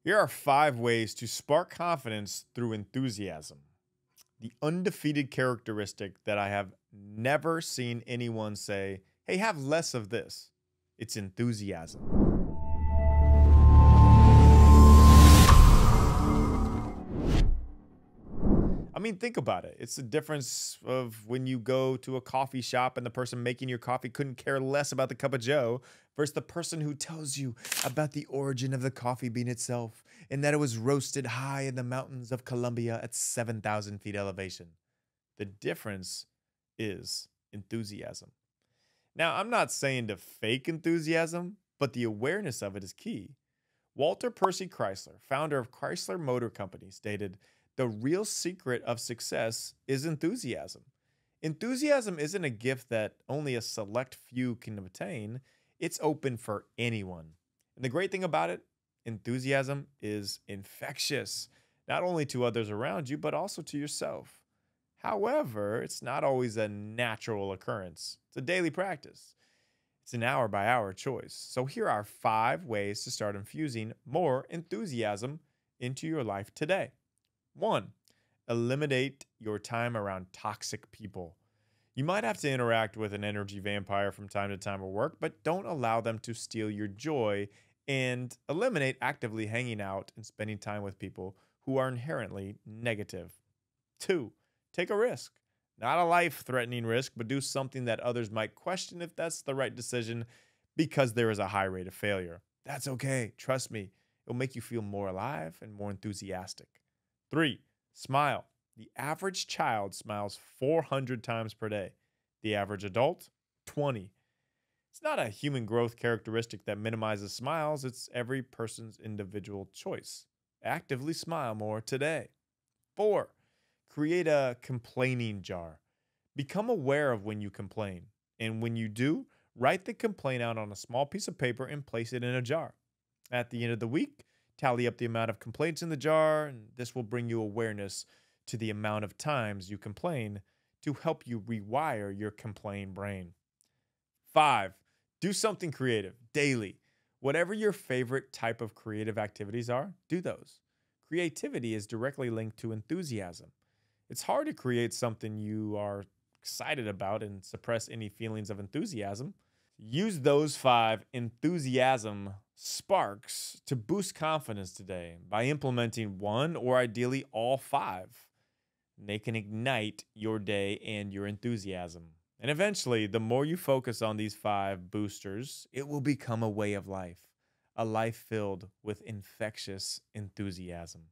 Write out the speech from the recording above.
Here are 5 ways to spark confidence through enthusiasm. The undefeated characteristic that I have never seen anyone say, hey, have less of this. It's enthusiasm. I mean, think about it. It's the difference of when you go to a coffee shop and the person making your coffee couldn't care less about the cup of joe versus the person who tells you about the origin of the coffee bean itself and that it was roasted high in the mountains of Colombia at 7,000 feet elevation. The difference is enthusiasm. Now, I'm not saying to fake enthusiasm, but the awareness of it is key. Walter Percy Chrysler, founder of Chrysler Motor Company, stated, the real secret of success is enthusiasm. Enthusiasm isn't a gift that only a select few can obtain, it's open for anyone. And the great thing about it, enthusiasm is infectious, not only to others around you, but also to yourself. However, it's not always a natural occurrence, it's a daily practice. It's an hour by hour choice. So here are 5 ways to start infusing more enthusiasm into your life today. 1. Eliminate your time around toxic people. You might have to interact with an energy vampire from time to time at work, but don't allow them to steal your joy, and eliminate actively hanging out and spending time with people who are inherently negative. 2. Take a risk. Not a life-threatening risk, but do something that others might question if that's the right decision because there is a high rate of failure. That's okay. Trust me. It'll make you feel more alive and more enthusiastic. 3. Smile. The average child smiles 400 times per day. The average adult, 20. It's not a human growth characteristic that minimizes smiles. It's every person's individual choice. Actively smile more today. 4. Create a complaining jar. Become aware of when you complain. And when you do, write the complaint out on a small piece of paper and place it in a jar. At the end of the week, tally up the amount of complaints in the jar, and this will bring you awareness to the amount of times you complain to help you rewire your complain brain. 5. Do something creative daily. Whatever your favorite type of creative activities are, do those. Creativity is directly linked to enthusiasm. It's hard to create something you are excited about and suppress any feelings of enthusiasm. Use those 5 enthusiasm sparks to boost confidence today by implementing one or ideally all 5. They can ignite your day and your enthusiasm. And eventually, the more you focus on these 5 boosters, it will become a way of life, a life filled with infectious enthusiasm.